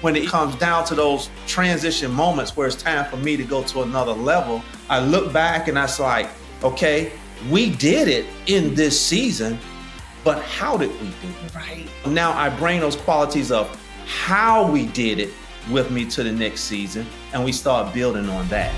when it comes down to those transition moments where it's time for me to go to another level, I look back and I was like, okay, we did it in this season, but how did we do it? Right. Now I bring those qualities of how we did it with me to the next season, and we start building on that.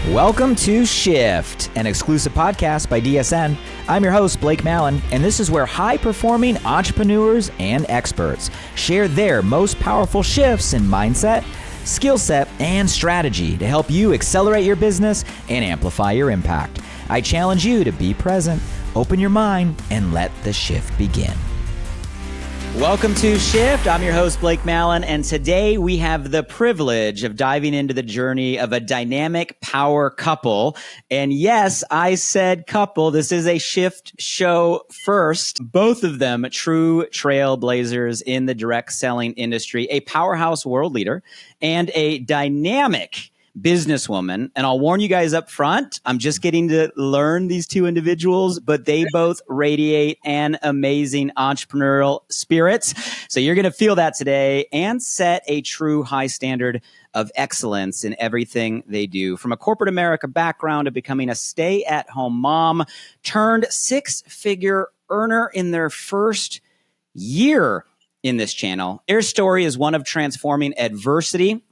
Welcome to Shift, an exclusive podcast by DSN. I'm your host, Blake Mallen, and this is where high-performing entrepreneurs and experts share their most powerful shifts in mindset, skill set, and strategy to help you accelerate your business and amplify your impact. I challenge you to be present, open your mind, and let the shift begin. Welcome to Shift. I'm your host, Blake Mallen, and today we have the privilege of diving into the journey of a dynamic power couple. And yes, I said couple. This is a Shift show first. Both of them true trailblazers in the direct selling industry, a powerhouse world leader, and a dynamic businesswoman. And I'll warn you guys up front, I'm just getting to learn these two individuals, but they both radiate an amazing entrepreneurial spirits. So you're going to feel that today and set a true high standard of excellence in everything they do. From a corporate America background to becoming a stay-at-home mom turned six-figure earner in their first year in this channel. Their story is one of transforming adversity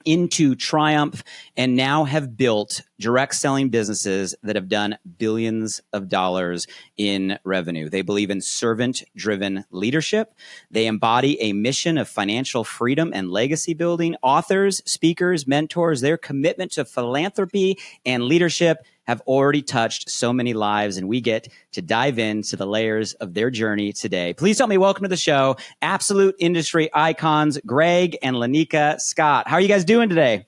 into triumph, and now have built direct selling businesses that have done billions of dollars in revenue. They believe in servant-driven leadership. They embody a mission of financial freedom and legacy building. Authors, speakers, mentors, their commitment to philanthropy and leadership have already touched so many lives, and we get to dive into the layers of their journey today. Please help me welcome to the show, absolute industry icons, Gregg and Lenika Scott. How are you guys doing today?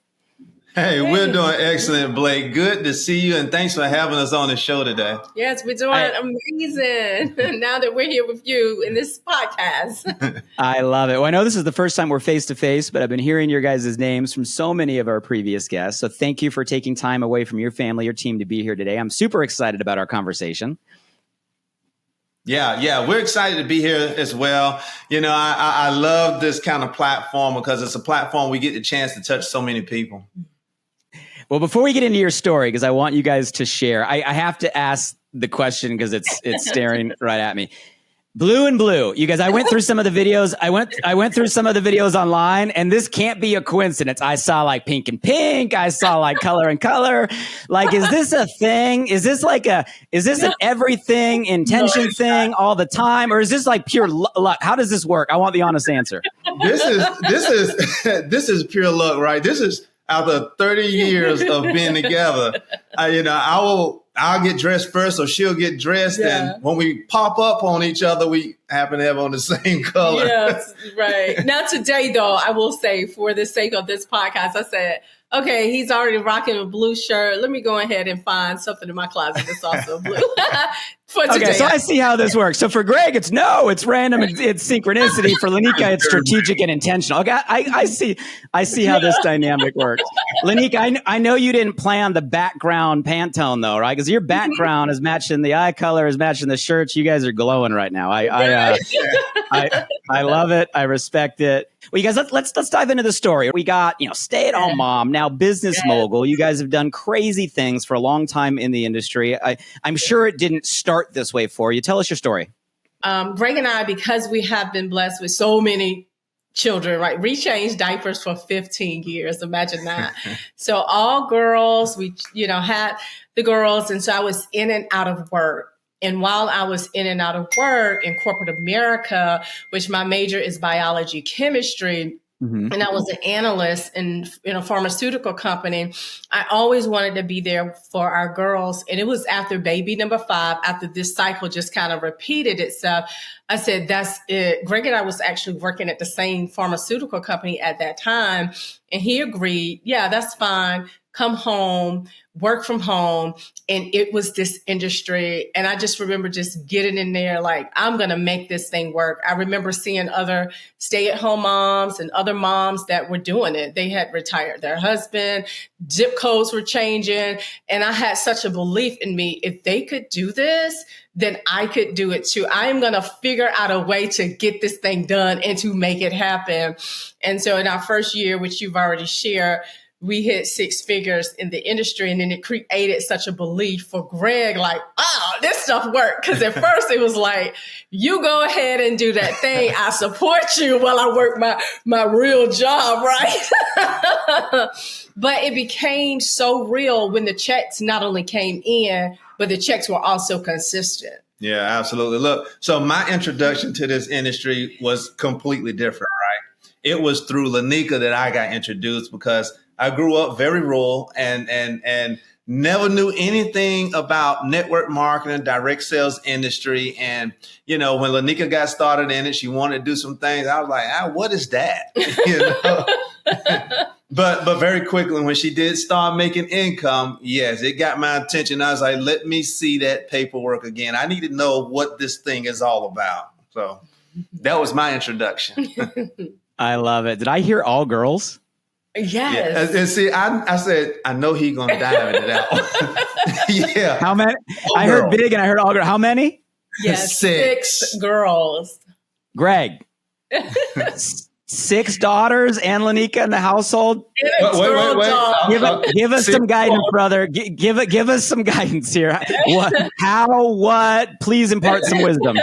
Hey, we're doing excellent, Blake. Good to see you, and thanks for having us on the show today. Yes, we're doing amazing now that we're here with you in this podcast. I love it. Well, I know this is the first time we're face-to-face, but I've been hearing your guys' names from so many of our previous guests. So thank you for taking time away from your family, your team to be here today. I'm super excited about our conversation. Yeah, we're excited to be here as well. You know, I love this kind of platform because it's a platform we get the chance to touch so many people. Well, before we get into your story, because I want you guys to share, I have to ask the question because it's staring right at me. Blue and blue. You guys, I went through some of the videos. I went through some of the videos online, and this can't be a coincidence. I saw like pink and pink. I saw like color and color. Like, is this a thing? Is this an everything intention thing all the time? Or is this like pure luck? How does this work? I want the honest answer. This is pure luck, right? This is after 30 years of being together. I'll get dressed first, or she'll get dressed. Yeah. And when we pop up on each other, we happen to have on the same color. Yes, right. Now today, though, I will say, for the sake of this podcast, I said, okay, he's already rocking a blue shirt. Let me go ahead and find something in my closet that's also blue. For today. Okay, so I see how this works. So for Gregg, it's random, it's synchronicity. For Lenika, it's strategic and intentional. Okay, I see how this dynamic works. Lenika, I know you didn't plan the background Pantone though, right? Because your background is matching the eye color, is matching the shirts. You guys are glowing right now. I love it. I respect it. Well, you guys, let's dive into the story. We got, stay-at-home mom, now business mogul. You guys have done crazy things for a long time in the industry. I'm sure it didn't start this way for you. Tell us your story. Gregg and I, because we have been blessed with so many children, right? We changed diapers for 15 years. Imagine that. So all girls, we, had the girls. And so I was in and out of work. And while I was in and out of work in corporate America, which my major is biology, chemistry, and I was an analyst in a pharmaceutical company, I always wanted to be there for our girls. And it was after baby number 5, after this cycle just kind of repeated itself, I said, that's it. Gregg and I was actually working at the same pharmaceutical company at that time. And he agreed, yeah, that's fine. come home, work from home. And it was this industry. And I just remember just getting in there like, I'm going to make this thing work. I remember seeing other stay-at-home moms and other moms that were doing it. They had retired their husband, zip codes were changing. And I had such a belief in me. If they could do this, then I could do it too. I'm going to figure out a way to get this thing done and to make it happen. And so in our first year, which you've already shared, we hit 6 figures in the industry, and then it created such a belief for Gregg, like, oh, this stuff worked. Because at first it was like, you go ahead and do that thing. I support you while I work my real job, right? But it became so real when the checks not only came in, but the checks were also consistent. Yeah, absolutely. Look, so my introduction to this industry was completely different, right? It was through Lenika that I got introduced, because I grew up very rural and never knew anything about network marketing, direct sales industry. And, you know, when Lenika got started in it, she wanted to do some things. I was like, what is that? You know? But very quickly, when she did start making income, yes, it got my attention. I was like, let me see that paperwork again. I need to know what this thing is all about. So that was my introduction. I love it. Did I hear all girls? Yes. Yeah. And see, I said, I know he's going to dive into that one. Yeah. How many? All I girls. heard big and I heard all girls. How many? Yes, 6. 6 girls. Greg. 6 daughters and Lenika in the household. Wait. Give us some guidance, brother. Give us some guidance here. What? Please impart some wisdom.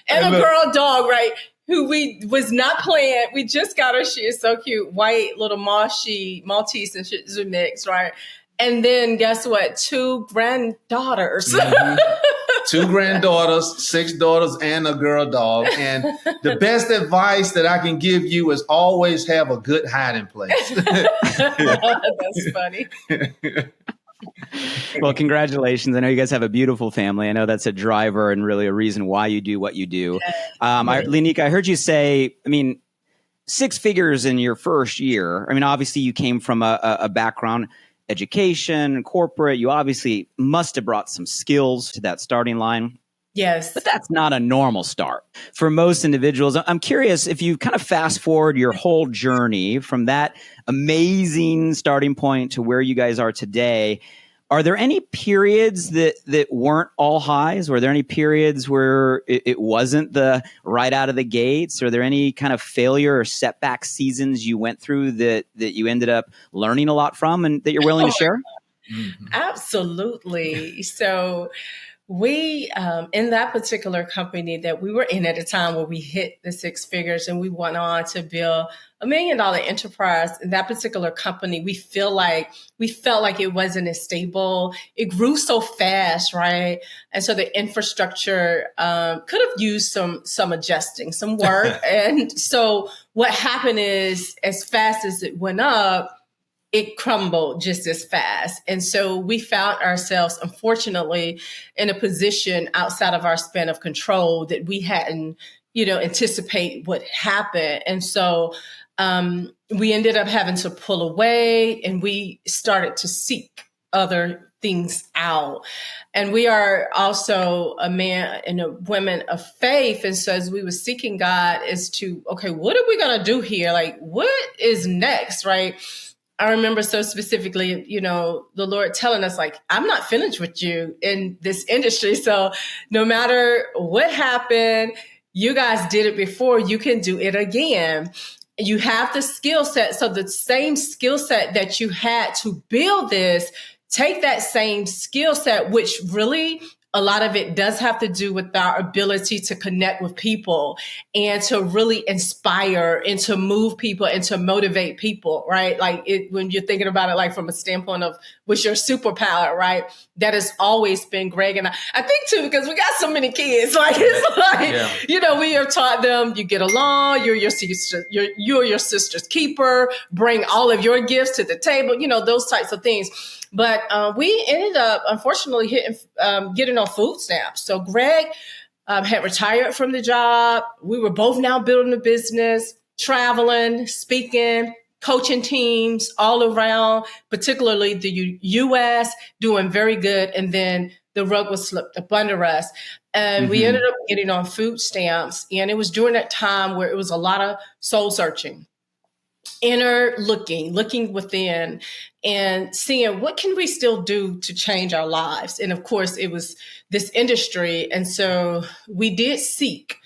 And a girl dog, right? Who was not planned. We just got her. She is so cute. White little Maltese and Shih Tzu mix, right? And then guess what? 2 granddaughters. Mm-hmm. 2 granddaughters, 6 daughters, and a girl dog. And the best advice that I can give you is always have a good hiding place. That's funny. Well, congratulations. I know you guys have a beautiful family. I know that's a driver and really a reason why you do what you do. Lenika, I heard you say, 6 figures in your first year. Obviously you came from a background, education, corporate. You obviously must have brought some skills to that starting line. Yes. But that's not a normal start for most individuals. I'm curious if you kind of fast forward your whole journey from that amazing starting point to where you guys are today. Are there any periods that weren't all highs? Were there any periods where it wasn't the right out of the gates? Are there any kind of failure or setback seasons you went through that you ended up learning a lot from and that you're willing to share? Absolutely. So we, in that particular company that we were in at a time where we hit the 6 figures and we went on to build $1 million enterprise in that particular company, we felt like it wasn't as stable. It grew so fast, right? And so the infrastructure could have used some adjusting, some work. And so what happened is, as fast as it went up, it crumbled just as fast. And so we found ourselves, unfortunately, in a position outside of our span of control that we hadn't, anticipate what happened. And so we ended up having to pull away, and we started to seek other things out. And we are also a man and a woman of faith. And so as we were seeking God as to, okay, what are we going to do here? Like, what is next, right? I remember so specifically, the Lord telling us, like, I'm not finished with you in this industry. So no matter what happened, you guys did it before, you can do it again. You have the skill set. So the same skill set that you had to build this, take that same skill set, which really a lot of it does have to do with our ability to connect with people and to really inspire and to move people and to motivate people, right? Like when you're thinking about it, like from a standpoint of what's your superpower, right? That has always been Gregg. And I think too, because we got so many kids, like, it's like, we have taught them, you get along, you're your sister's keeper, bring all of your gifts to the table, those types of things. But we ended up, unfortunately, getting on food stamps. So Gregg had retired from the job. We were both now building a business, traveling, speaking, coaching teams all around, particularly the US, doing very good. And then the rug was slipped up under us. And we ended up getting on food stamps. And it was during that time where it was a lot of soul searching, inner looking within, and seeing what can we still do to change our lives. And of course, it was this industry. And so we did seek,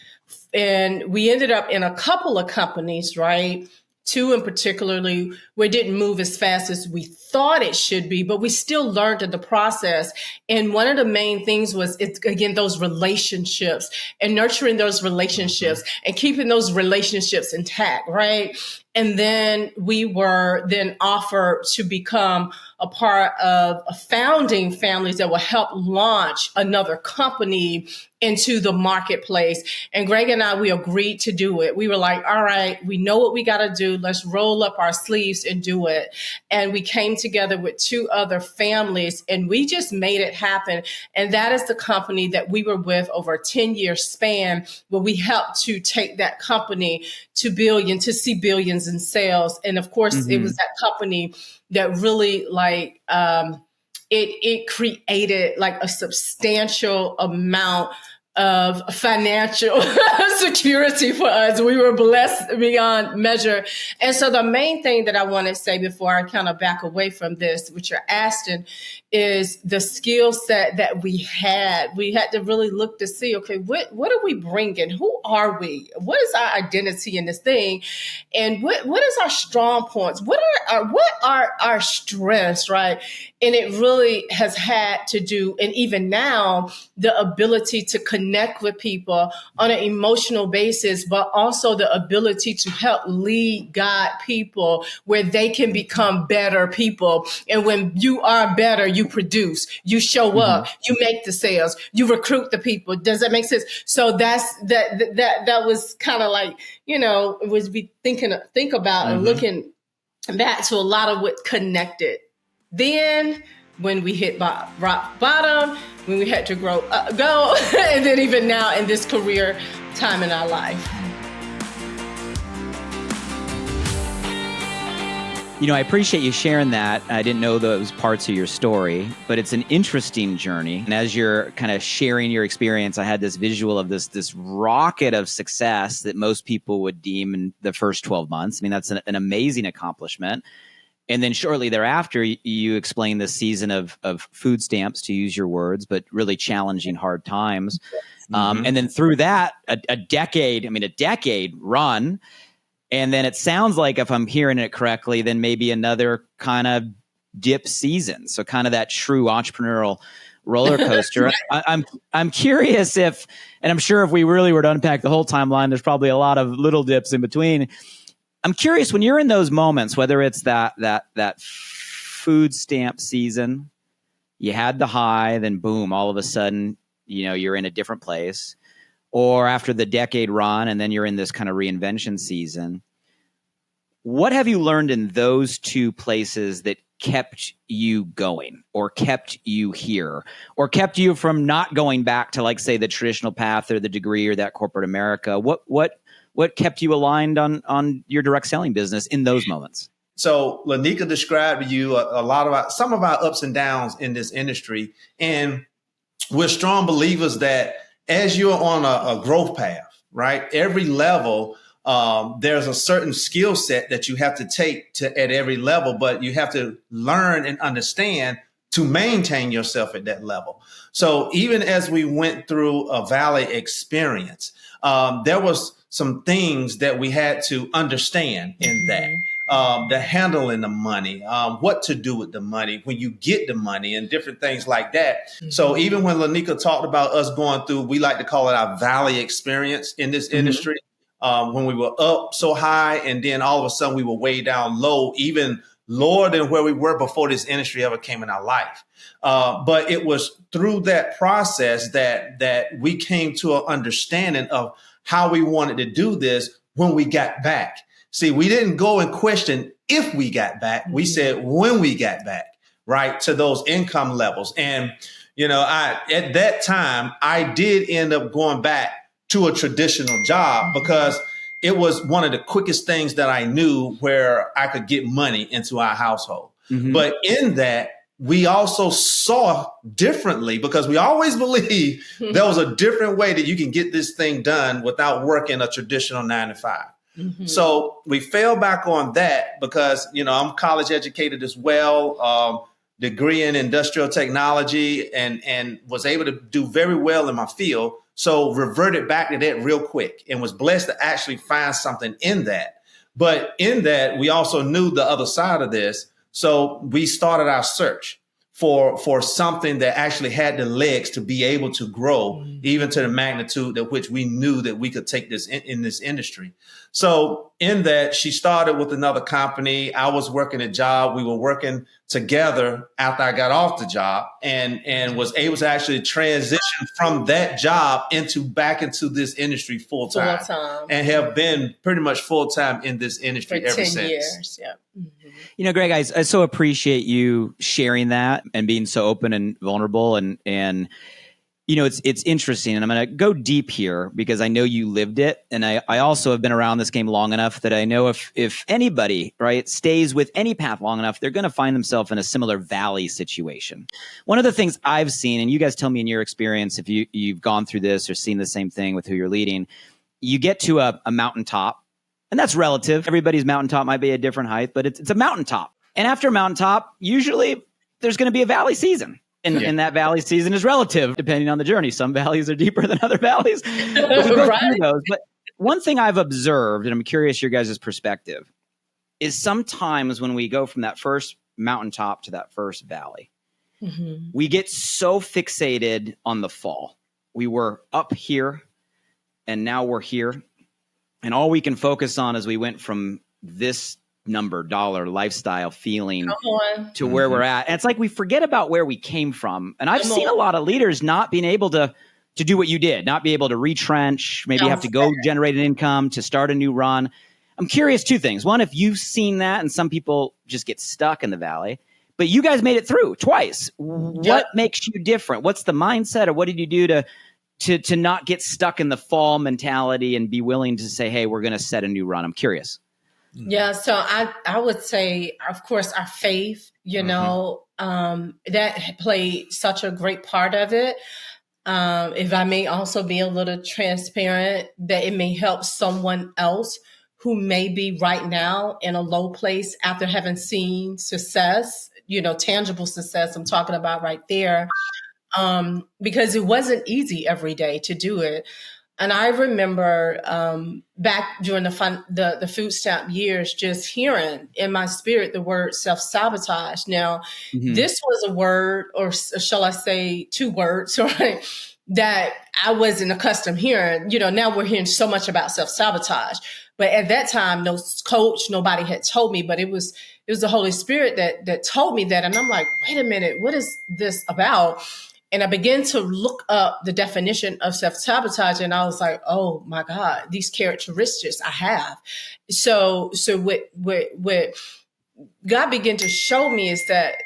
and we ended up in a couple of companies, right? Two in particularly, where it didn't move as fast as we thought it should be, but we still learned in the process. And one of the main things was, it's again, those relationships and nurturing those relationships and keeping those relationships intact, right? And then we were then offered to become a part of a founding families that will help launch another company into the marketplace. And Greg and I, we agreed to do it. We were like, all right, we know what we got to do. Let's roll up our sleeves and do it. And we came together with two other families, and we just made it happen. And that is the company that we were with over a 10-year span, where we helped to take that company to see billions in sales. And of course, it was that company that really it created like a substantial amount of financial security for us. We were blessed beyond measure. And so the main thing that I want to say before I kind of back away from this, which you're asking, is the skill set that we had. We had to really look to see, okay, what are we bringing? Who are we? What is our identity in this thing? And what is our strong points? What are our strengths, right? And it really has had to do, and even now, the ability to connect with people on an emotional basis, but also the ability to help lead, guide people where they can become better people. And when you are better, you produce, you show up, you make the sales, you recruit the people. Does that make sense? So that was kind of like, it was think about and looking back to a lot of what connected. Then when we hit rock bottom, when we had to go, and then even now in this career time in our life. I appreciate you sharing that. I didn't know those parts of your story, but it's an interesting journey. And as you're kind of sharing your experience, I had this visual of this rocket of success that most people would deem in the first 12 months. I mean, that's an amazing accomplishment. And then shortly thereafter, you explain this season of food stamps, to use your words, but really challenging, hard times. And then through that, a decade run. And then it sounds like, if I'm hearing it correctly, then maybe another kind of dip season. So kind of that true entrepreneurial roller coaster. I'm curious if, and I'm sure if we really were to unpack the whole timeline, there's probably a lot of little dips in between. I'm curious, when you're in those moments, whether it's that food stamp season, you had the high, then boom, all of a sudden, you're in a different place, or after the decade run, and then you're in this kind of reinvention season. What have you learned in those two places that kept you going, or kept you here, or kept you from not going back to, like, say, the traditional path or the degree or that corporate America? What kept you aligned on your direct selling business in those moments? So Lenika described to you some of our ups and downs in this industry. And we're strong believers that as you're on a growth path, right, every level, there's a certain skill set that you have to take at every level, but you have to learn and understand to maintain yourself at that level. So even as we went through a valley experience, there was some things that we had to understand in that. The handling the money, what to do with the money when you get the money, and different things like that. So even when Lenika talked about us going through, we like to call it our valley experience in this industry, when we were up so high and then all of a sudden we were way down low, even lower than where we were before this industry ever came in our life. But it was through that process that we came to an understanding of how we wanted to do this when we got back. See, we didn't go and question if we got back. We said when we got back, right, to those income levels. And, at that time, I did end up going back to a traditional job because it was one of the quickest things that I knew where I could get money into our household. Mm-hmm. But in that, we also saw differently, because we always believed there was a different way that you can get this thing done without working a traditional 9 to 5. Mm-hmm. So we fell back on that because, I'm college educated as well, degree in industrial technology, and was able to do very well in my field. So reverted back to that real quick and was blessed to actually find something in that. But in that, we also knew the other side of this. So we started our search for something that actually had the legs to be able to grow, even to the magnitude at which we knew that we could take this in this industry. So in that, she started with another company. I was working a job. We were working together after I got off the job, and was able to actually transition from that job back into this industry full time, and have been pretty much full time in this industry for ever 10 since. years. Yeah. Mm-hmm. Greg, I so appreciate you sharing that and being so open and vulnerable, and it's interesting, and I'm going to go deep here because I know you lived it. And I also have been around this game long enough that I know if anybody, right, stays with any path long enough, they're going to find themselves in a similar valley situation. One of the things I've seen, and you guys tell me in your experience, if you've gone through this or seen the same thing with who you're leading, you get to a mountaintop, and that's relative. Everybody's mountaintop might be a different height, but it's a mountaintop. And after a mountaintop, usually there's going to be a valley season. And that valley season is relative, depending on the journey. Some valleys are deeper than other valleys. Right. But one thing I've observed, and I'm curious your guys' perspective, is sometimes when we go from that first mountaintop to that first valley, we get so fixated on the fall. We were up here, and now we're here. And all we can focus on is we went from this number, dollar, lifestyle, feeling to where we're at. And it's like we forget about where we came from. And I've seen a lot of leaders not being able to do what you did, not be able to retrench, maybe have to go generate an income to start a new run. I'm curious, two things. One, if you've seen that, and some people just get stuck in the valley, but you guys made it through twice. What makes you different? What's the mindset, or what did you do to not get stuck in the fall mentality and be willing to say, hey, we're going to set a new run? I'm curious. Yeah, so I would say, of course, our faith, that played such a great part of it. If I may also be a little transparent, that it may help someone else who may be right now in a low place after having seen success, tangible success I'm talking about right there, because it wasn't easy every day to do it. And I remember back during the food stamp years, just hearing in my spirit the word self-sabotage. Now, this was a word, or shall I say 2 words, right, that I wasn't accustomed hearing. Now we're hearing so much about self-sabotage. But at that time, no coach, nobody had told me, but it was the Holy Spirit that told me that. And I'm like, wait a minute, what is this about? And I began to look up the definition of self-sabotage, and I was like, oh my God, these characteristics I have. So what God began to show me is that,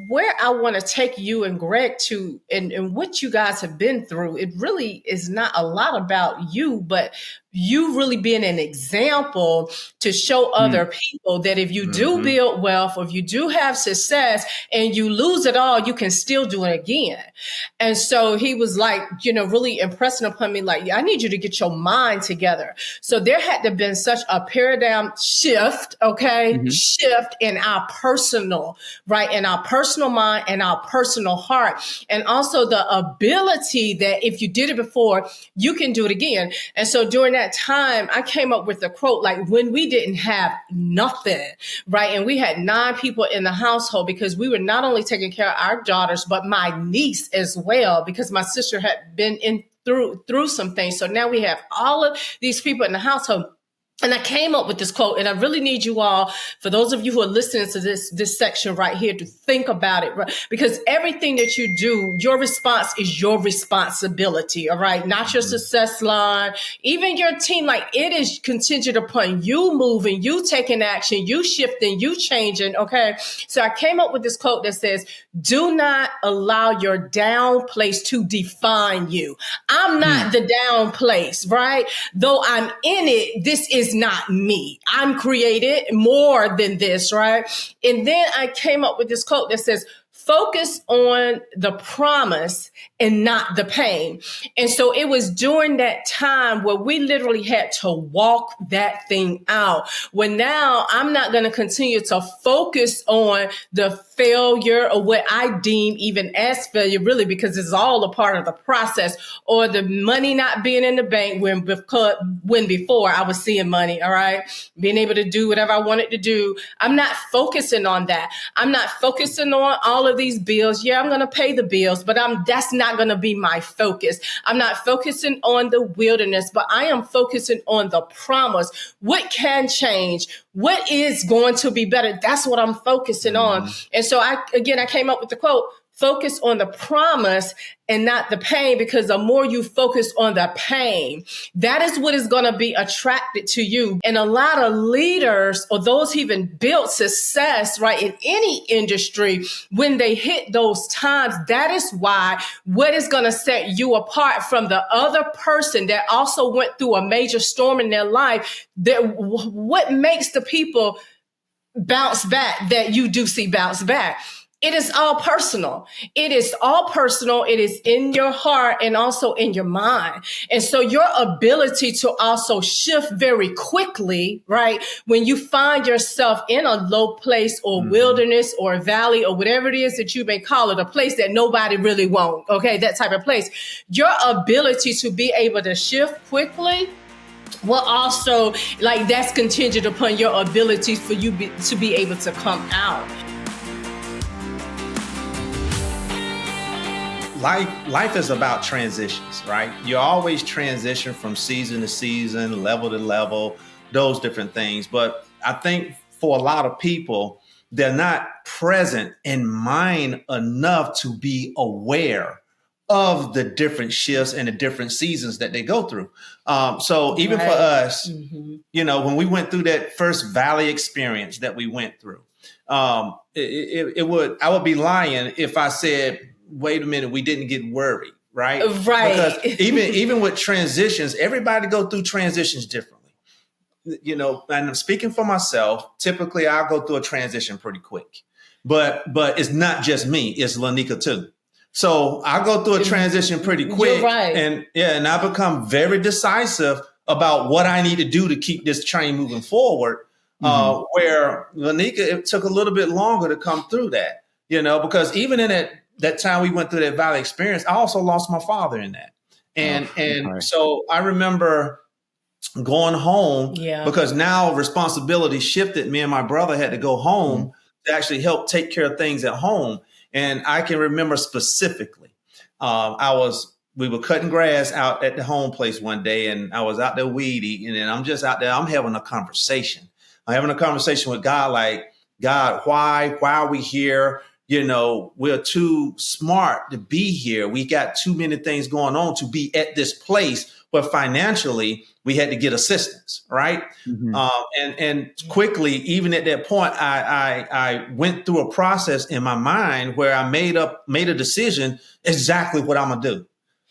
where I want to take you and Greg to, and what you guys have been through, it really is not a lot about you, but you really being an example to show other people that if you do build wealth, or if you do have success and you lose it all, you can still do it again. And so he was like, really impressing upon me, like, I need you to get your mind together. So there had to have been such a paradigm shift, shift in our personal, right? In our personal mind and our personal heart. And also the ability that if you did it before, you can do it again. And so during that time, I came up with a quote, like, when we didn't have nothing, right? And we had 9 people in the household, because we were not only taking care of our daughters, but my niece as well, because my sister had been through some things. So now we have all of these people in the household. And I came up with this quote, and I really need you all, for those of you who are listening to this section right here, to think about it, right? Because everything that you do, your response is your responsibility, all right? Not your success line, even your team. Like, it is contingent upon you moving, you taking action, you shifting, you changing, okay? So I came up with this quote that says, do not allow your down place to define you. I'm not the down place, right? Though I'm in it, this is not me. I'm created more than this, right? And then I came up with this quote that says, focus on the promise and not the pain. And so it was during that time where we literally had to walk that thing out. When now I'm not going to continue to focus on the failure or what I deem even as failure, really, because it's all a part of the process, or the money not being in the bank when before I was seeing money, all right, being able to do whatever I wanted to do. I'm not focusing on that. I'm not focusing on all of these bills. Yeah, I'm going to pay the bills, but that's not going to be my focus. I'm not focusing on the wilderness, but I am focusing on the promise. What can change? What is going to be better? That's what I'm focusing on. And so I came up with the quote, focus on the promise and not the pain, because the more you focus on the pain, that is what is going to be attracted to you. And a lot of leaders, or those who even built success, right, in any industry, when they hit those times, that is why what is going to set you apart from the other person that also went through a major storm in their life, that what makes the people bounce back that you do see bounce back. It is all personal. It is all personal. It is in your heart and also in your mind. And so your ability to also shift very quickly, right, when you find yourself in a low place or wilderness or valley or whatever it is that you may call it, a place that nobody really wants, okay, that type of place, your ability to be able to shift quickly will also, like, that's contingent upon your ability for you to be able to come out. Life is about transitions, right? You always transition from season to season, level to level, those different things. But I think for a lot of people, they're not present in mind enough to be aware of the different shifts and the different seasons that they go through. So even for us, you know, when we went through that first valley experience that we went through, I would be lying if I said, wait a minute, we didn't get worried, right? Right. Because even with transitions, everybody go through transitions differently. You know, and I'm speaking for myself. Typically, I'll go through a transition pretty quick. But it's not just me, it's Lenika too. So I go through a transition pretty quick. You're right. And I become very decisive about what I need to do to keep this train moving forward. Where Lenika, it took a little bit longer to come through that, you know, because even in that time we went through that valley experience, I also lost my father in that. And so I remember going home because now responsibility shifted. Me and my brother had to go home to actually help take care of things at home. And I can remember specifically, we were cutting grass out at the home place one day, and I was out there weed eating, and I'm just out there, I'm having a conversation. I'm having a conversation with God, like, God, why are we here? You know, we're too smart to be here. We got too many things going on to be at this place where financially we had to get assistance, right? And quickly, even at that point, I went through a process in my mind where I made a decision exactly what I'm gonna do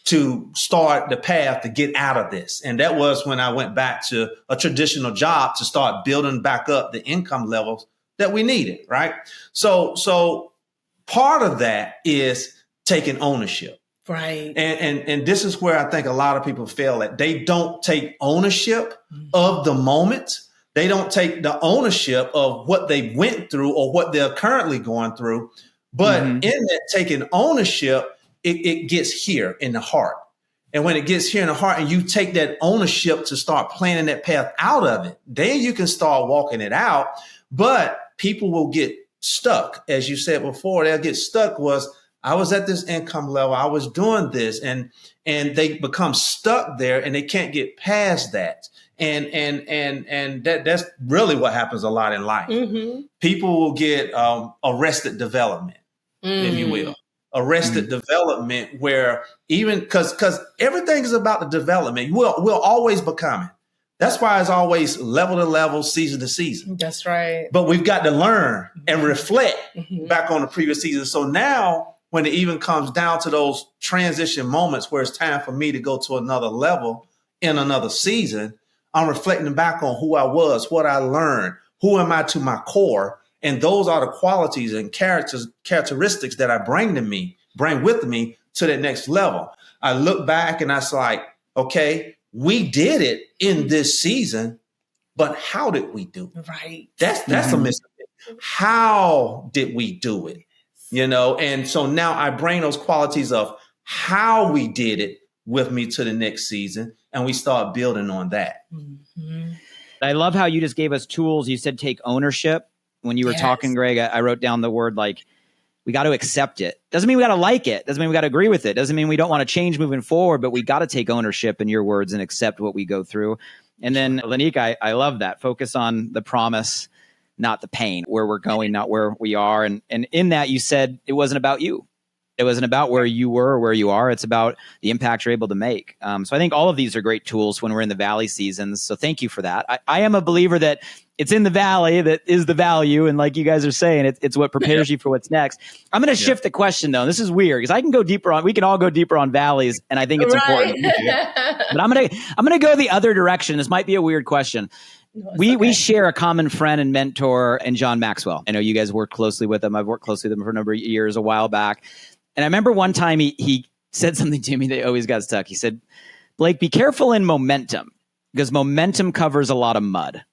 to start the path to get out of this. And that was when I went back to a traditional job to start building back up the income levels that we needed, right? So part of that is taking ownership. Right. And this is where I think a lot of people fail at. They don't take ownership of the moment. They don't take the ownership of what they went through or what they're currently going through. But in that taking ownership, it gets here in the heart. And when it gets here in the heart and you take that ownership to start planning that path out of it, then you can start walking it out. But people will get stuck. As you said before, they'll get stuck I was at this income level. I was doing this, and they become stuck there and they can't get past that. And that's really what happens a lot in life. Mm-hmm. People will get arrested development, if you will. Arrested development, where even because everything is about the development. We'll always become it. That's why it's always level to level, season to season. That's right. But we've got to learn and reflect back on the previous season. So now when it even comes down to those transition moments where it's time for me to go to another level in another season, I'm reflecting back on who I was, what I learned, who am I to my core. And those are the qualities and characteristics that I bring with me to that next level. I look back and I was like, okay, we did it in this season, but how did we do it? Right. That's a missing thing. How did we do it? And so now I bring those qualities of how we did it with me to the next season, and we start building on that. Mm-hmm. I love how you just gave us tools. You said take ownership. When you were talking, Greg, I wrote down the word like, we got to accept it. Doesn't mean we got to like it. Doesn't mean we got to agree with it. Doesn't mean we don't want to change moving forward, but we got to take ownership, in your words, and accept what we go through. And then Lenika, I love that. Focus on the promise, not the pain, where we're going, not where we are. And in that, you said it wasn't about you. It wasn't about where you were or where you are. It's about the impact you're able to make. So I think all of these are great tools when we're in the valley seasons. So thank you for that. I am a believer that it's in the valley that is the value. And like you guys are saying, it's what prepares you for what's next. I'm going to shift the question, though. This is weird because we can all go deeper on valleys. And I think it's important. But I'm going to go the other direction. This might be a weird question. No, we share a common friend and mentor in John Maxwell. I know you guys work closely with him. I've worked closely with him for a number of years, a while back. And I remember one time he said something to me that always got stuck. He said, Blake, be careful in momentum because momentum covers a lot of mud.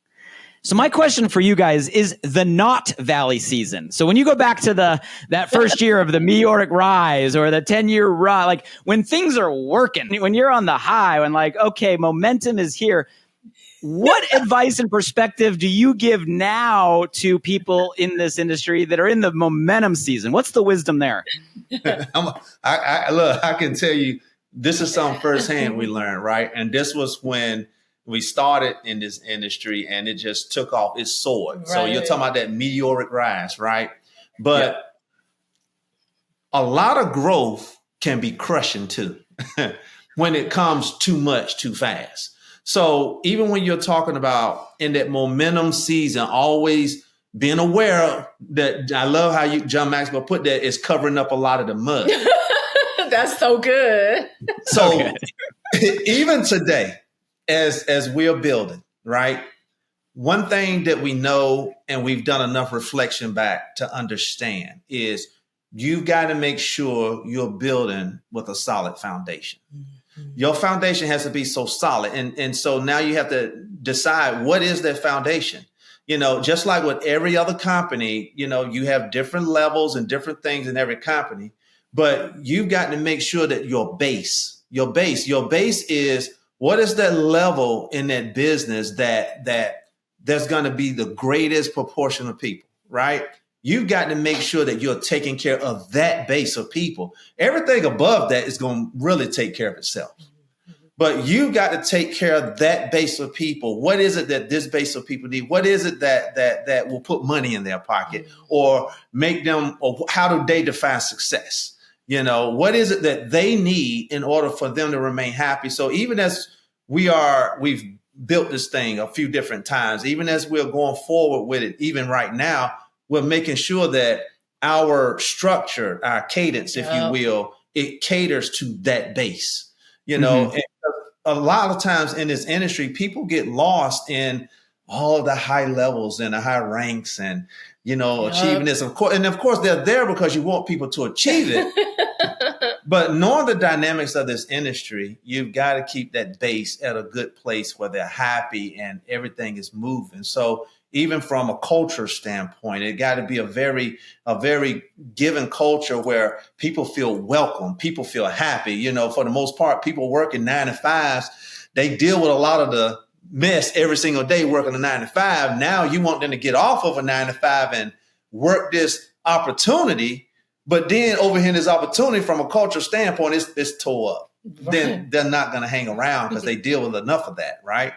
So my question for you guys is the not valley season. So when you go back to that first year of the meteoric rise or the 10-year rise, like when things are working, when you're on the high, when like, okay, momentum is here. What advice and perspective do you give now to people in this industry that are in the momentum season? What's the wisdom there? I can tell you, this is something firsthand we learned, right? And this was when we started in this industry and it just took off, it soared. Right. So you're talking about that meteoric rise, right? But a lot of growth can be crushing too when it comes too much too fast. So even when you're talking about in that momentum season, always being aware that I love how John Maxwell put that, is covering up a lot of the mud. That's so good. So even today, as we're building, right? One thing that we know and we've done enough reflection back to understand is you've got to make sure you're building with a solid foundation. Your foundation has to be so solid. And so now you have to decide what is that foundation. Just like with every other company, you have different levels and different things in every company, but you've got to make sure that your base is what is that level in that business that there's going to be the greatest proportion of people, right? You've got to make sure that you're taking care of that base of people. Everything above that is going to really take care of itself. But you've got to take care of that base of people. What is it that this base of people need? What is it that will put money in their pocket or make them, or how do they define success? What is it that they need in order for them to remain happy? So even as we've built this thing a few different times, even as we're going forward with it, even right now, we're making sure that our structure, our cadence, if you will, it caters to that base. And a lot of times in this industry, people get lost in all the high levels and the high ranks and, achieving this. Of course, they're there because you want people to achieve it. But knowing the dynamics of this industry, you've got to keep that base at a good place where they're happy and everything is moving. So even from a culture standpoint, it got to be a very given culture where people feel welcome, people feel happy. For the most part, people working 9 to 5s, they deal with a lot of the mess every single day working a 9 to 5. Now you want them to get off of a 9 to 5 and work this opportunity. But then over here, this opportunity from a culture standpoint, it's tore up. Right. Then they're not going to hang around because they deal with enough of that, right?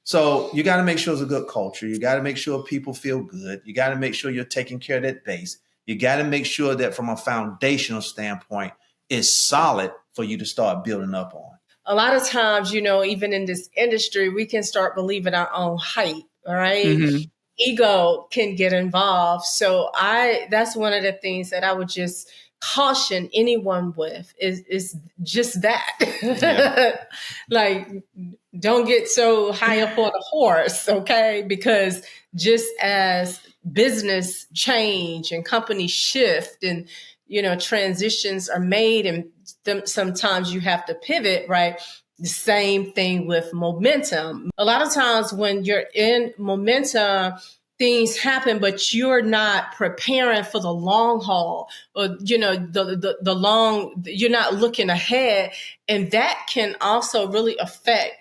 So you got to make sure it's a good culture. You got to make sure people feel good. You got to make sure you're taking care of that base. You got to make sure that from a foundational standpoint, it's solid for you to start building up on. A lot of times, even in this industry, we can start believing our own hype, all right? Mm-hmm. Ego can get involved. So that's one of the things that I would just caution anyone with is just that. Yeah. Like, don't get so high up on the horse, okay? Because just as business change and companies shift and, transitions are made and sometimes you have to pivot, right? The same thing with momentum. A lot of times when you're in momentum, things happen, but you're not preparing for the long haul, or the long. You're not looking ahead, and that can also really affect.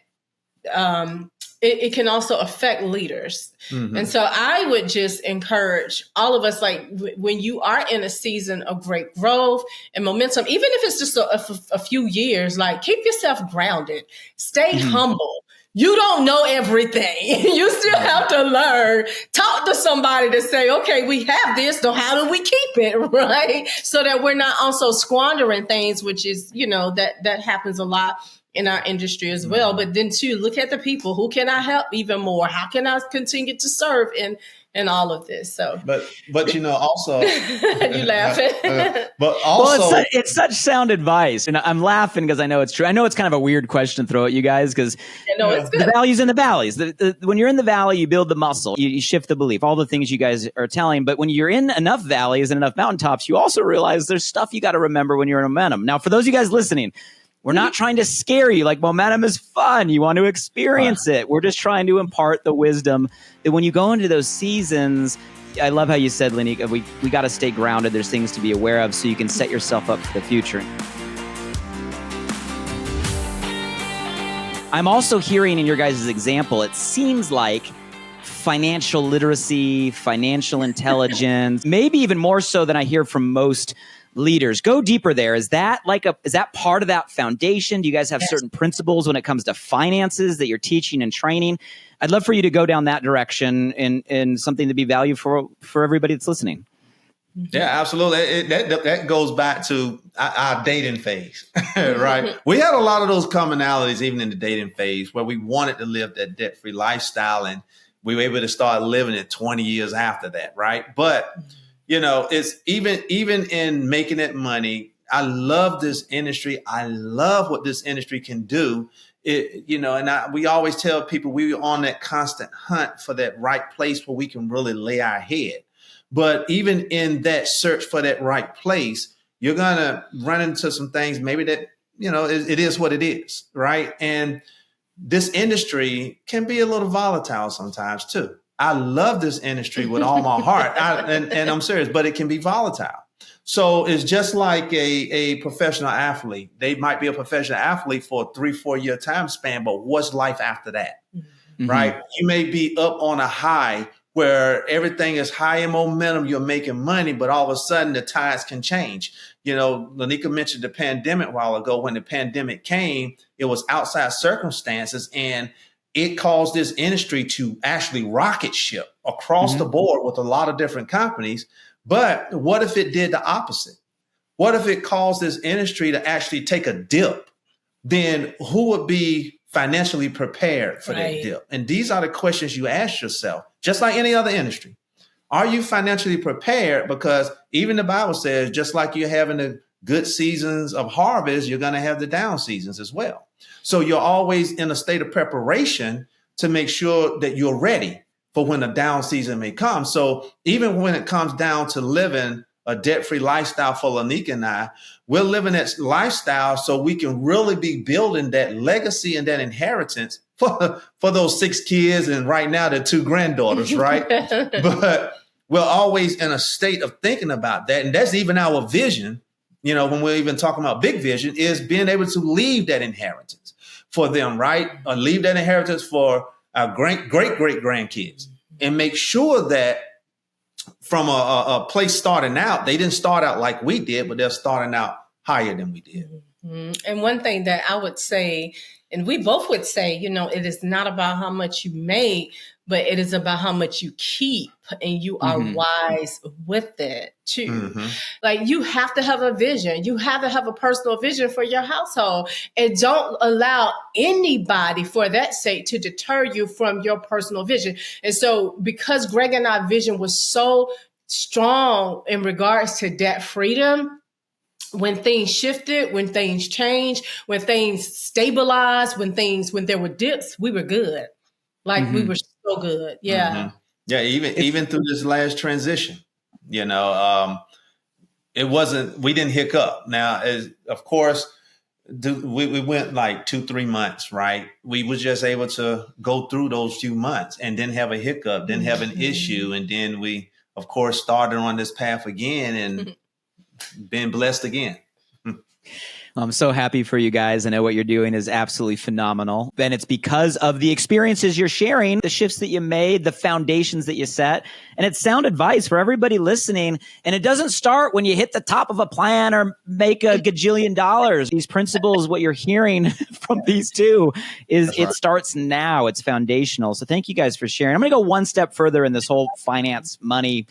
It can also affect leaders. Mm-hmm. And so I would just encourage all of us, like when you are in a season of great growth and momentum, even if it's just a few years, like keep yourself grounded, stay humble. You don't know everything. You still have to learn. Talk to somebody to say, okay, we have this, so how do we keep it, right? So that we're not also squandering things, which is, that happens a lot in our industry as well. But then too, look at the people. Who can I help even more? How can I continue to serve in all of this? So, but also you laughing, but also it's such sound advice, and I'm laughing because I know it's true. I know it's kind of a weird question to throw at you guys because the values and the valleys. When you're in the valley, you build the muscle, you shift the belief, all the things you guys are telling. But when you're in enough valleys and enough mountaintops, you also realize there's stuff you got to remember when you're in momentum. Now, for those of you guys listening, we're not trying to scare you. Like, momentum is fun. You want to experience it. We're just trying to impart the wisdom that when you go into those seasons, I love how you said, Lenika, we got to stay grounded. There's things to be aware of so you can set yourself up for the future. I'm also hearing in your guys' example, it seems like financial literacy, financial intelligence, maybe even more so than I hear from most leaders. Go deeper there. Is that part of that foundation? Do you guys have certain principles when it comes to finances that you're teaching and training? I'd love for you to go down that direction and something to be valued for everybody that's listening. Yeah, absolutely. That goes back to our dating phase, right? We had a lot of those commonalities even in the dating phase where we wanted to live that debt-free lifestyle, and we were able to start living it 20 years after that, right? But it's even in making that money. I love this industry. I love what this industry can do. We always tell people we're on that constant hunt for that right place where we can really lay our head. But even in that search for that right place, you're going to run into some things maybe that, it is what it is, right? And this industry can be a little volatile sometimes too. I love this industry with all my heart, and I'm serious, but it can be volatile. So it's just like a professional athlete. They might be a professional athlete for a 3-4 year time span, but what's life after that, right? You may be up on a high where everything is high in momentum, you're making money, but all of a sudden the tides can change. Lenika mentioned the pandemic a while ago. When the pandemic came, it was outside circumstances, and it caused this industry to actually rocket ship across the board with a lot of different companies. But what if it did the opposite? What if it caused this industry to actually take a dip? Then who would be financially prepared for that dip? And these are the questions you ask yourself, just like any other industry. Are you financially prepared? Because even the Bible says, just like you're having the good seasons of harvest, you're going to have the down seasons as well. So you're always in a state of preparation to make sure that you're ready for when a down season may come. So even when it comes down to living a debt-free lifestyle for Lenika and I, we're living that lifestyle so we can really be building that legacy and that inheritance for those 6 kids and right now the 2 granddaughters, right? But we're always in a state of thinking about that. And that's even our vision, when we're even talking about big vision, is being able to leave that inheritance for them, right? Or leave that inheritance for our great grandkids, and make sure that from a place starting out, they didn't start out like we did, but they're starting out higher than we did. And one thing that I would say, and we both would say, it is not about how much you make, but it is about how much you keep, and you are wise with it too. Like, you have to have a vision. You have to have a personal vision for your household, and don't allow anybody for that sake to deter you from your personal vision. And so, because Greg and our vision was so strong in regards to debt freedom, when things shifted, when things changed, when things stabilized, when there were dips, we were good. Like, we were so good. Yeah. Yeah. Even through this last transition, it wasn't, we didn't hiccup. Now, of course, we went like 2-3 months, right? We was just able to go through those few months and didn't have a hiccup, didn't have an issue. And then we, of course, started on this path again and been blessed again. I'm so happy for you guys. I know what you're doing is absolutely phenomenal. And it's because of the experiences you're sharing, the shifts that you made, the foundations that you set. And it's sound advice for everybody listening. And it doesn't start when you hit the top of a plan or make a gajillion dollars. These principles, what you're hearing from these two is it starts now. It's foundational. So thank you guys for sharing. I'm going to go one step further in this whole finance, money,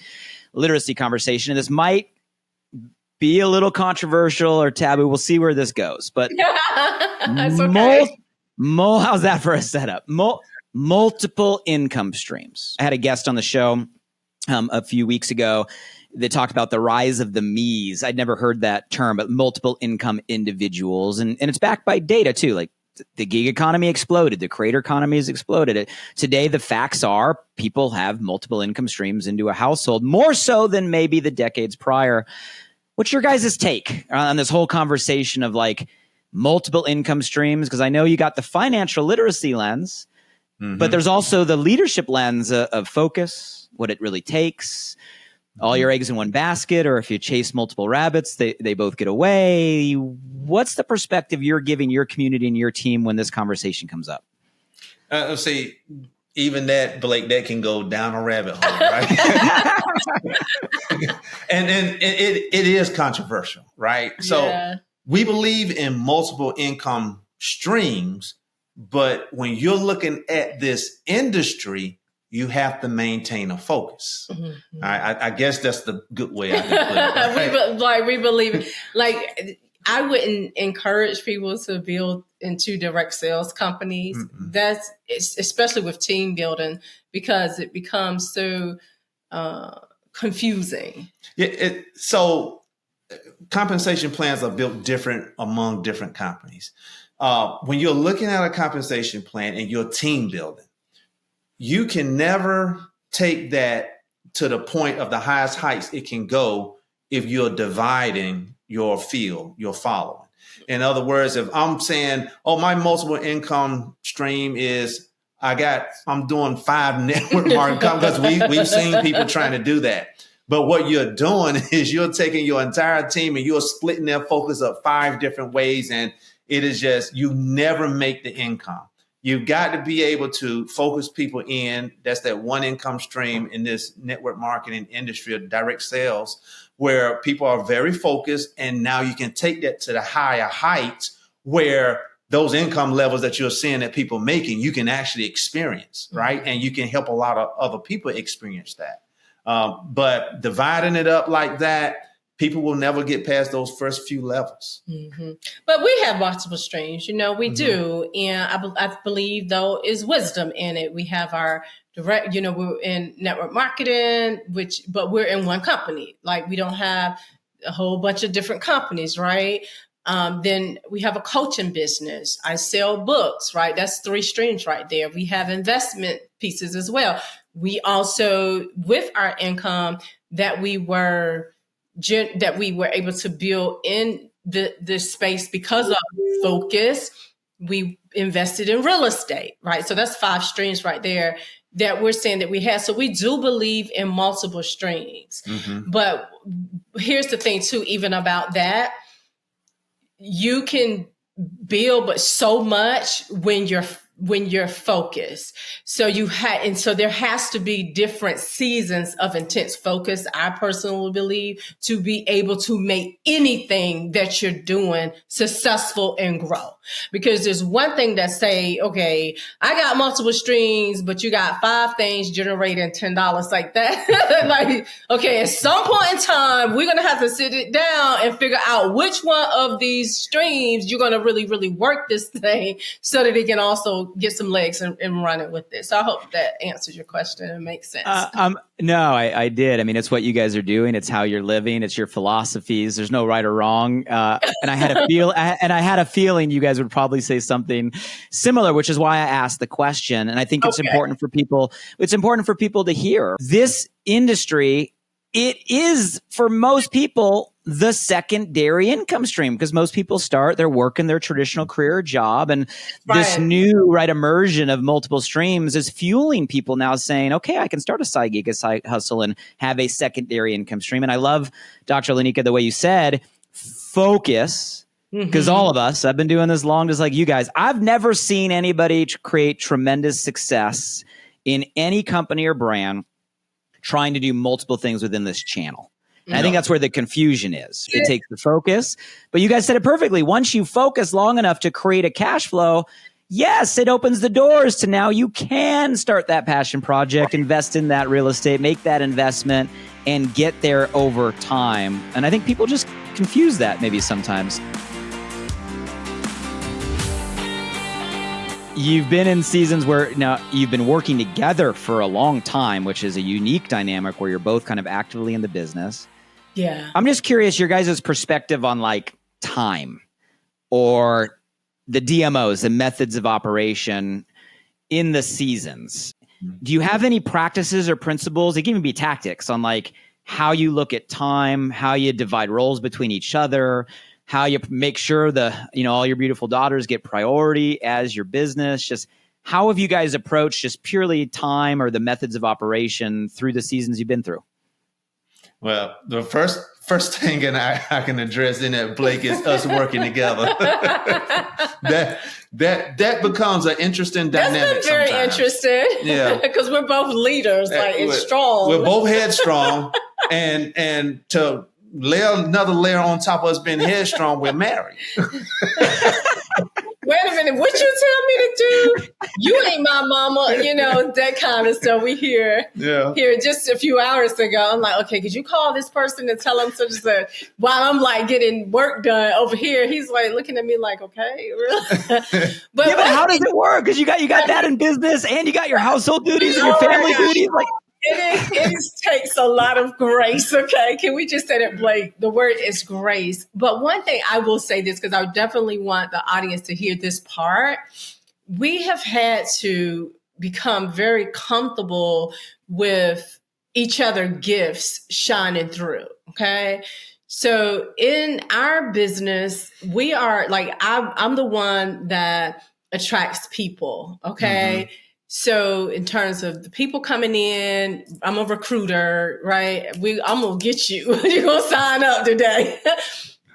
literacy conversation. And this might be a little controversial or taboo. We'll see where this goes. But That's okay. How's that for a setup? Multiple income streams. I had a guest on the show a few weeks ago that talked about the rise of the me's. I'd never heard that term, but multiple income individuals. And it's backed by data too. Like, the gig economy exploded. The creator economy has exploded. Today, the facts are people have multiple income streams into a household, more so than maybe the decades prior. What's your guys' take on this whole conversation of like multiple income streams? Because I know you got the financial literacy lens, but there's also the leadership lens of focus, what it really takes, all your eggs in one basket, or if you chase multiple rabbits, they both get away. What's the perspective you're giving your community and your team when this conversation comes up? Let's see. Even that, Blake, that can go down a rabbit hole, right? and it is controversial, right? So we believe in multiple income streams, but when you're looking at this industry, you have to maintain a focus. I guess that's the good way I can put it. Right? we believe, like, I wouldn't encourage people to build into direct sales companies. That's especially with team building, because it becomes so confusing. So compensation plans are built different among different companies. When you're looking at a compensation plan and you're team building, you can never take that to the point of the highest heights it can go if you're dividing your field, your following. In other words, if I'm saying, my multiple income stream is I'm doing 5 network marketing companies, because we've seen people trying to do that. But what you're doing is you're taking your entire team and you're splitting their focus up 5 different ways. And it is just, you never make the income. You've got to be able to focus people in. That's that one income stream in this network marketing industry of direct sales, where people are very focused. And now you can take that to the higher heights where those income levels that you're seeing that people making, you can actually experience, right? And you can help a lot of other people experience that. But dividing it up like that, people will never get past those first few levels. But we have multiple streams, we do. And I believe, though, is wisdom in it. We have our direct, we're in network marketing, but we're in one company. Like, we don't have a whole bunch of different companies, right? Then we have a coaching business. I sell books, right? That's 3 streams right there. We have investment pieces as well. We also, with our income that we were able to build in this space because of focus, we invested in real estate, right? So that's 5 streams right there that we're saying that we have. So we do believe in multiple streams. But here's the thing too, even about that, you can build, but so much when when you're focused. So so there has to be different seasons of intense focus, I personally believe, to be able to make anything that you're doing successful and grow. Because there's one thing that say, okay, I got multiple streams, but you got 5 things generating $10 like that. Like, okay, at some point in time, we're going to have to sit it down and figure out which one of these streams you're going to really, really work this thing so that it can also get some legs and run it with this. So I hope that answers your question and makes sense. No, I did. I mean, it's what you guys are doing. It's how you're living. It's your philosophies. There's no right or wrong. And I had a feeling you guys would probably say something similar, which is why I asked the question. And I think it's important for people. It's important for people to hear this industry. It is for most people the secondary income stream, because most people they're working their traditional career job, and this new immersion of multiple streams is fueling people now saying, okay, I can start a side gig, a side hustle, and have a secondary income stream. And I love, Dr. Lenika, the way you said focus, because all of us, I've been doing this long, just like you guys. I've never seen anybody create tremendous success in any company or brand trying to do multiple things within this channel. And I think that's where the confusion is. It takes the focus, but you guys said it perfectly. Once you focus long enough to create a cash flow, yes, it opens the doors to now you can start that passion project, invest in that real estate, make that investment, and get there over time. And I think people just confuse that maybe sometimes. You've been in seasons where now you've been working together for a long time, which is a unique dynamic where you're both kind of actively in the business. Yeah. I'm just curious your guys' perspective on like time or the DMOs, the methods of operation in the seasons. Do you have any practices or principles? It can even be tactics on like how you look at time, how you divide roles between each other, how you make sure all your beautiful daughters get priority as your business. Just how have you guys approached just purely time or the methods of operation through the seasons you've been through? Well, the first thing, and I can address in that, Blake, is us working together. that becomes an interesting dynamic. That's been very interesting. Yeah, because we're both leaders. It's strong. We're both headstrong, and to layer another layer on top of us being headstrong, we're married. Wait a minute, what you tell me to do? You ain't my mama, that kind of stuff we hear. Yeah. Here just a few hours ago. I'm like, okay, could you call this person and tell them such and such? While I'm like getting work done over here, he's like looking at me like, okay, really? but how does it work? Because you got that in business and you got your household duties and your family duties. Like, It takes a lot of grace, okay? Can we just say that, Blake? The word is grace. But one thing I will say this, because I definitely want the audience to hear this part. We have had to become very comfortable with each other gifts shining through, okay? So in our business, we are like, I'm the one that attracts people, okay? Mm-hmm. So in terms of the people coming in, I'm a recruiter, right? I'm going to get you. You're going to sign up today.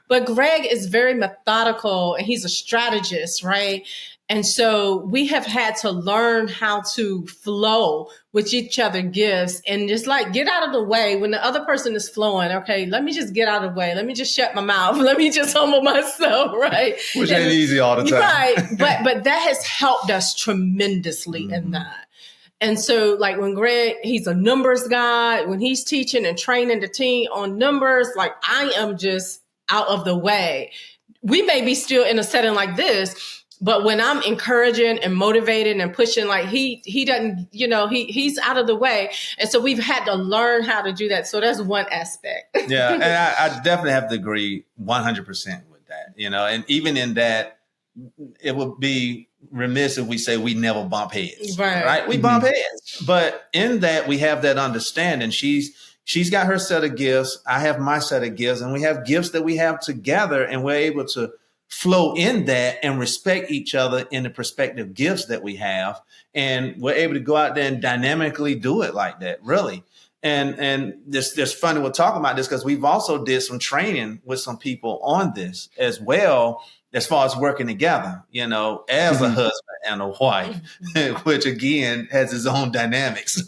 But Gregg is very methodical and he's a strategist, right? And so we have had to learn how to flow with each other gifts and just like get out of the way when the other person is flowing. Okay, let me just get out of the way. Let me just shut my mouth. Let me just humble myself, right? Which ain't easy all the time. Right, but that has helped us tremendously in that. And so like when Gregg, he's a numbers guy, when he's teaching and training the team on numbers, like I am just out of the way. We may be still in a setting like this, but when I'm encouraging and motivating and pushing, like he doesn't, he's out of the way. And so we've had to learn how to do that. So that's one aspect. Yeah. And I definitely have to agree 100% with that, and even in that, it would be remiss if we say we never bump heads, right? We bump heads, but in that we have that understanding. She's got her set of gifts. I have my set of gifts, and we have gifts that we have together, and we're able to flow in that and respect each other in the prospective gifts that we have. And we're able to go out there and dynamically do it like that, really. And this funny we're talking about this because we've also did some training with some people on this as well, as far as working together, as a husband and a wife, which again has its own dynamics.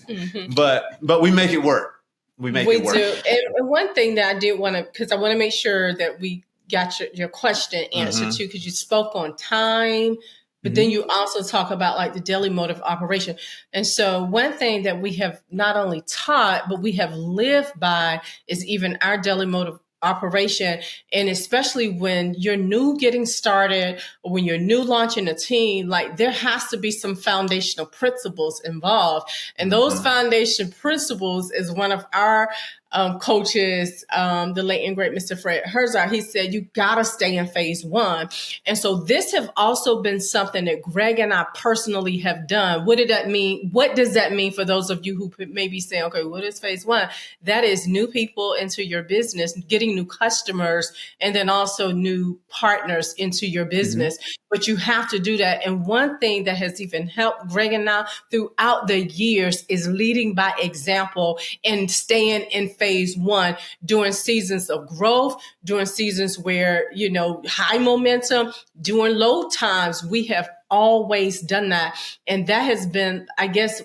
But we make it work. We do. And one thing that I did want to, because I want to make sure that we got your question answered too, because you spoke on time, but then you also talk about like the daily mode of operation. And so one thing that we have not only taught, but we have lived by is even our daily mode of operation. And especially when you're new getting started or when you're new launching a team, like there has to be some foundational principles involved. And those foundation principles is one of our coaches, the late and great Mr. Fred Herzog, he said, you got to stay in phase one. And so this have also been something that Gregg and I personally have done. What did that mean? What does that mean for those of you who may be saying, okay, what is phase one? That is new people into your business, getting new customers, and then also new partners into your business. But you have to do that. And one thing that has even helped Gregg and I throughout the years is leading by example and staying in phase one during seasons of growth, during seasons where, high momentum, during low times. We have always done that. And that has been, I guess,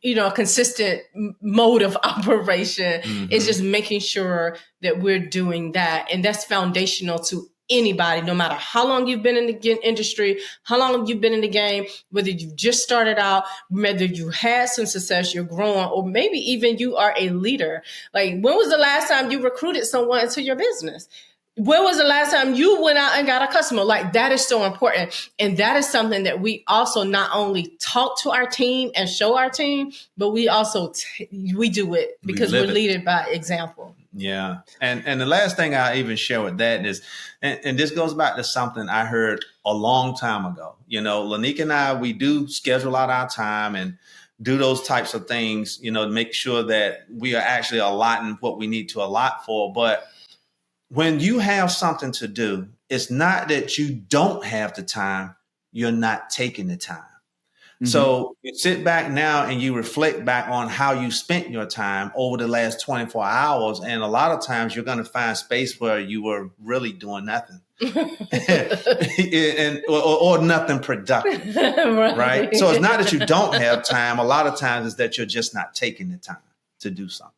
a consistent mode of operation. Is just making sure that we're doing that. And that's foundational to anybody, no matter how long you've been in the industry, how long you've been in the game, whether you've just started out, whether you had some success, you're growing, or maybe even you are a leader. Like, when was the last time you recruited someone into your business? When was the last time you went out and got a customer? Like, that is so important. And that is something that we also not only talk to our team and show our team, but we also we do it because we're leading by example. Yeah. And the last thing I even share with that is, and this goes back to something I heard a long time ago. Lenika and I, we do schedule out our time and do those types of things, to make sure that we are actually allotting what we need to allot for. But when you have something to do, it's not that you don't have the time, you're not taking the time. So you sit back now and you reflect back on how you spent your time over the last 24 hours. And a lot of times you're going to find space where you were really doing nothing or nothing productive. Right. So it's not that you don't have time. A lot of times it's that you're just not taking the time to do something.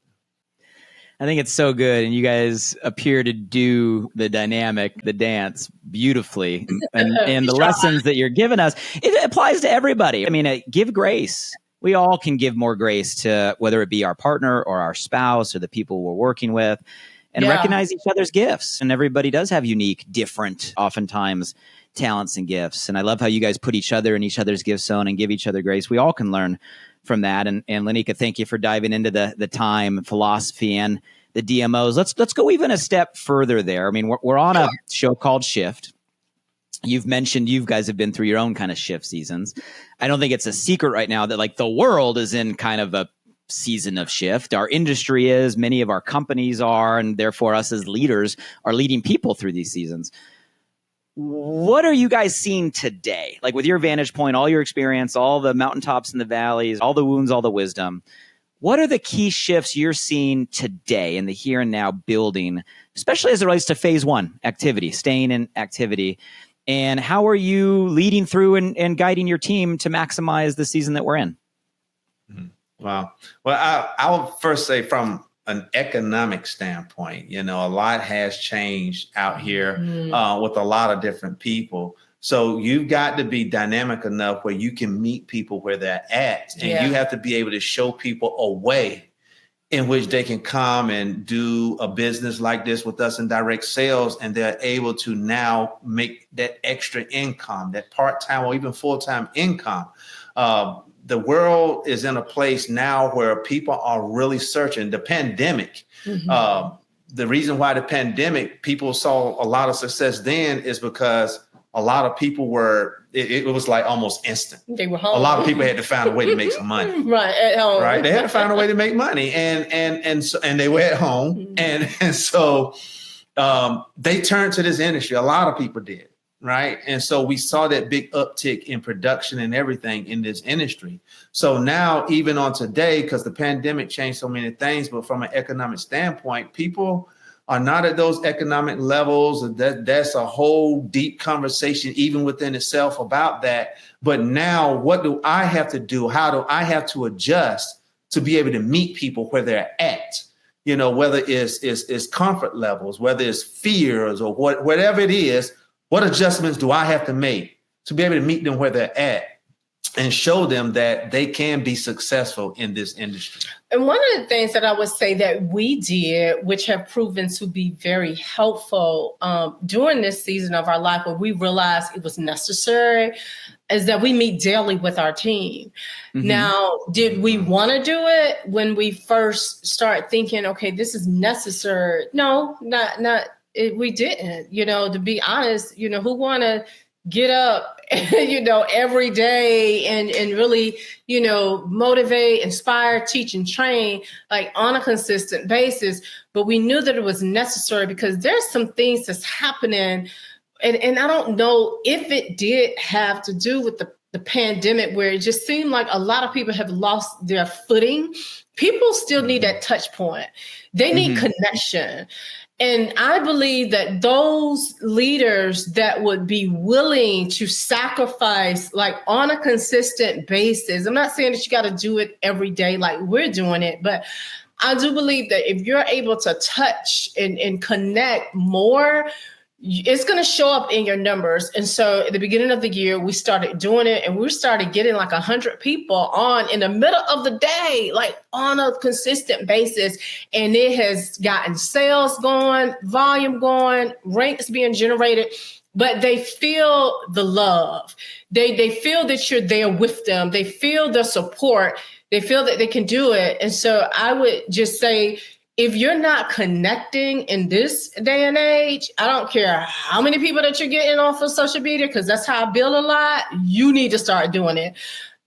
I think it's so good. And you guys appear to do the dance beautifully. And the lessons that you're giving us, it applies to everybody. I mean, give grace. We all can give more grace to whether it be our partner or our spouse or the people we're working with, and recognize each other's gifts. And everybody does have unique, different, oftentimes, talents and gifts. And I love how you guys put each other and each other's gifts on and give each other grace. We all can learn from that. And Lenika, thank you for diving into the time, philosophy, and the DMOs. Let's go even a step further there. I mean, we're on a show called Shift. You've mentioned you guys have been through your own kind of shift seasons. I don't think it's a secret right now that like the world is in kind of a season of shift. Our industry is, many of our companies are, and therefore us as leaders are leading people through these seasons. What are you guys seeing today? Like, with your vantage point, all your experience, all the mountaintops and the valleys, all the wounds, all the wisdom, what are the key shifts you're seeing today in the here and now building, especially as it relates to phase one activity, staying in activity? And how are you leading through and guiding your team to maximize the season that we're in? Wow. Well, I will first say, from an economic standpoint, a lot has changed out here with a lot of different people. So you've got to be dynamic enough where you can meet people where they're at. And you have to be able to show people a way in which they can come and do a business like this with us in direct sales. And they're able to now make that extra income, that part-time or even full-time income. The world is in a place now where people are really searching. The pandemic, the reason why the pandemic, people saw a lot of success then is because a lot of people were, it was like almost instant. They were home. A lot of people had to find a way to make some money. Right, at home. Right, they had to find a way to make money, and they were at home, and so they turned to this industry. A lot of people did. right? And so we saw that big uptick in production and everything in this industry. So now, even on today, because the pandemic changed so many things, but from an economic standpoint, people are not at those economic levels. That's a whole deep conversation, even within itself, about that. But now, what do I have to do? How do I have to adjust to be able to meet people where they're at? You know, whether it's comfort levels, whether it's fears or whatever it is, what adjustments do I have to make to be able to meet them where they're at and show them that they can be successful in this industry? And one of the things that I would say that we did, which have proven to be very helpful during this season of our life, where we realized it was necessary, is that we meet daily with our team. Mm-hmm. Now, did we want to do it when we first start thinking, okay, this is necessary? No, not. We didn't. You know, to be honest, you know, who want to get up, you know, every day and really, you know, motivate, inspire, teach, and train like on a consistent basis. But we knew that it was necessary because there's some things that's happening. And I don't know if it did have to do with the pandemic, where it just seemed like a lot of people have lost their footing. People still need that touch point. They need connection. And I believe that those leaders that would be willing to sacrifice like on a consistent basis, I'm not saying that you got to do it every day like we're doing it, but I do believe that if you're able to touch and connect more, it's going to show up in your numbers. And so at the beginning of the year, we started doing it, and we started getting like 100 people on in the middle of the day, like on a consistent basis. And it has gotten sales going, volume going, ranks being generated, but they feel the love. They feel that you're there with them. They feel the support. They feel that they can do it. And so I would just say, if you're not connecting in this day and age, I don't care how many people that you're getting off of social media, because that's how I build a lot. You need to start doing it,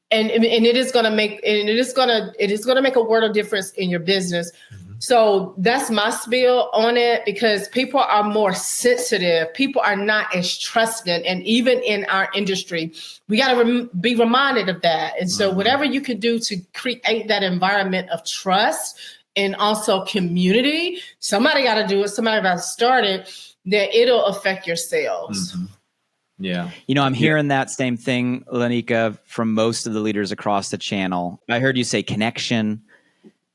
and it is going to make a world of difference in your business. Mm-hmm. So that's my spiel on it, because people are more sensitive. People are not as trusting, and even in our industry, we got to be reminded of that. And so, whatever you can do to create that environment of trust. And also community, somebody got to do it. Somebody got to start it. That it'll affect your sales. Mm-hmm. Yeah. You know, I'm hearing that same thing, Lenika, from most of the leaders across the channel. I heard you say connection,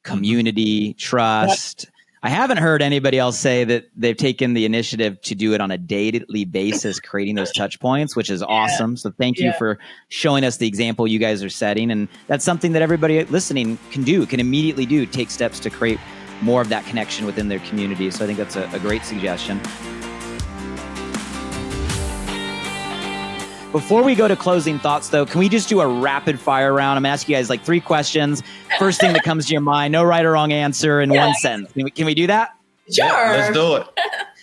community, trust. Yep. I haven't heard anybody else say that they've taken the initiative to do it on a daily basis, creating those touch points, which is awesome. So thank you for showing us the example you guys are setting. And that's something that everybody listening can immediately do, take steps to create more of that connection within their community. So I think that's a great suggestion. Before we go to closing thoughts, though, can we just do a rapid fire round? I'm asking you guys like 3 questions. First thing that comes to your mind, no right or wrong answer in one sentence. Can we do that? Sure. Yeah, let's do it.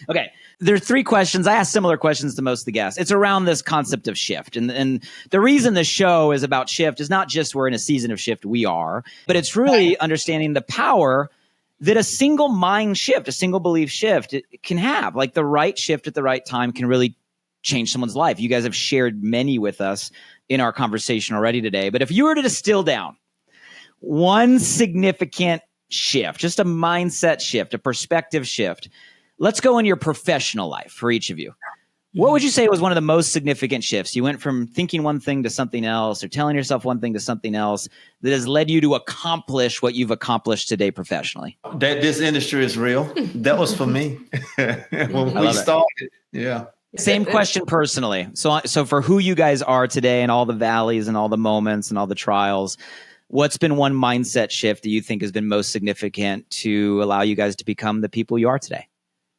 Okay. There's 3 questions. I ask similar questions to most of the guests. It's around this concept of shift. And the reason the show is about shift is not just we're in a season of shift, we are, but it's really understanding the power that a single mind shift, a single belief shift it can have. Like the right shift at the right time can really change someone's life. You guys have shared many with us in our conversation already today. But if you were to distill down one significant shift, just a mindset shift, a perspective shift, let's go in your professional life for each of you. What would you say was one of the most significant shifts? You went from thinking one thing to something else, or telling yourself one thing to something else, that has led you to accomplish what you've accomplished today professionally. That this industry is real. That was for me when we started. Yeah. Same question personally. So for who you guys are today and all the valleys and all the moments and all the trials, what's been one mindset shift that you think has been most significant to allow you guys to become the people you are today?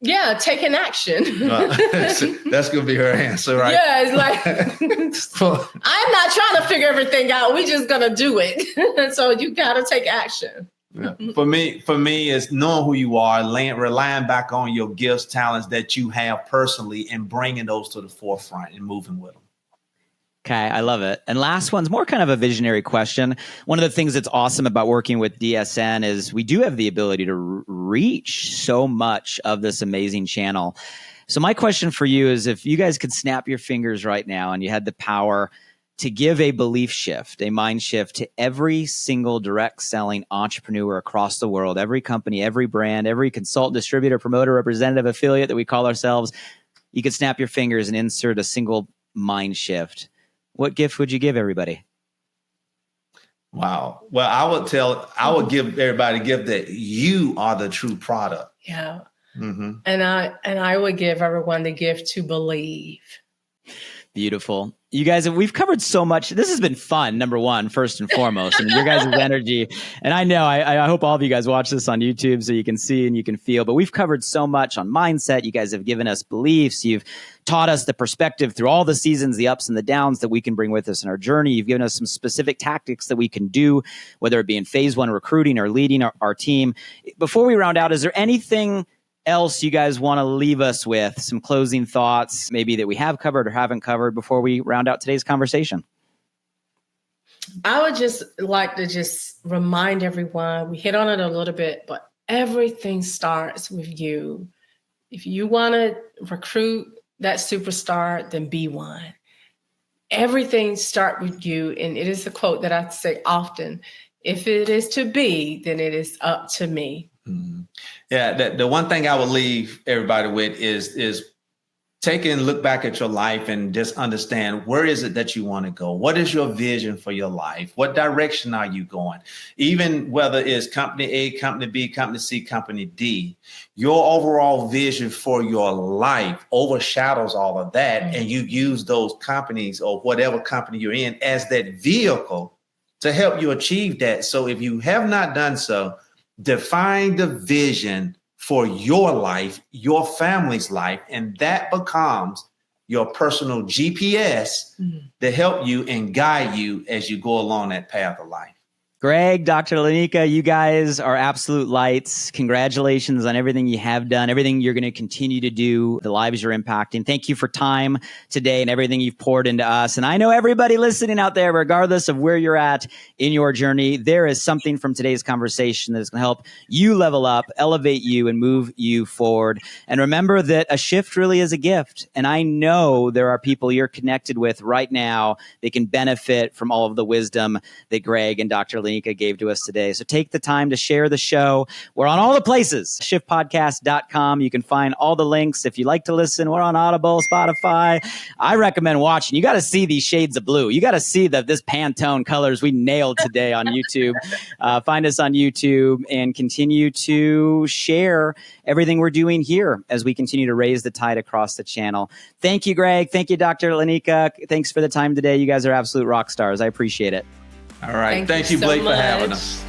Yeah, taking action. That's going to be her answer, right? Yeah, it's like, I'm not trying to figure everything out. We're just going to do it. So you got to take action. Yeah. For me, it's knowing who you are, relying back on your gifts, talents that you have personally, and bringing those to the forefront and moving with them. Okay, I love it. And last one's more kind of a visionary question. One of the things that's awesome about working with DSN is we do have the ability to reach so much of this amazing channel. So my question for you is, if you guys could snap your fingers right now and you had the power to give a belief shift, a mind shift to every single direct selling entrepreneur across the world, every company, every brand, every consultant, distributor, promoter, representative, affiliate that we call ourselves, you could snap your fingers and insert a single mind shift. What gift would you give everybody? Wow. Well, I would give everybody a gift that you are the true product. Yeah. Mm-hmm. And I would give everyone the gift to believe. Beautiful. You guys, we've covered so much. This has been fun, number one, first and foremost. And your guys' energy. And I know, I hope all of you guys watch this on YouTube so you can see and you can feel. But we've covered so much on mindset. You guys have given us beliefs. You've taught us the perspective through all the seasons, the ups and the downs that we can bring with us in our journey. You've given us some specific tactics that we can do, whether it be in phase one recruiting or leading our team. Before we round out, is there anything else you guys want to leave us with, some closing thoughts maybe that we have covered or haven't covered before we round out today's conversation? I would just like to just remind everyone, we hit on it a little bit, but everything starts with you. If you want to recruit that superstar, then be one. Everything starts with you. And it is a quote that I say often: if it is to be, then it is up to me. Mm-hmm. Yeah, the one thing I would leave everybody with is take a look back at your life and just understand, where is it that you want to go? What is your vision for your life? What direction are you going? Even whether it's company A, company B, company C, company D, your overall vision for your life overshadows all of that. Mm-hmm. And you use those companies or whatever company you're in as that vehicle to help you achieve that. So if you have not done so, define the vision for your life, your family's life, and that becomes your personal GPS to help you and guide you as you go along that path of life. Gregg, Dr. Lenika, you guys are absolute lights. Congratulations on everything you have done, everything you're going to continue to do, the lives you're impacting. Thank you for time today and everything you've poured into us. And I know everybody listening out there, regardless of where you're at in your journey, there is something from today's conversation that is going to help you level up, elevate you, and move you forward. And remember that a shift really is a gift. And I know there are people you're connected with right now that can benefit from all of the wisdom that Gregg and Dr. Lenika gave to us today. So take the time to share the show. We're on all the places, shiftpodcast.com. You can find all the links. If you like to listen, we're on Audible, Spotify. I recommend watching. You got to see these shades of blue. You got to see this Pantone colors we nailed today on YouTube. Find us on YouTube and continue to share everything we're doing here as we continue to raise the tide across the channel. Thank you, Gregg. Thank you, Dr. Lenika. Thanks for the time today. You guys are absolute rock stars. I appreciate it. All right. Thank you, Blake, for having us.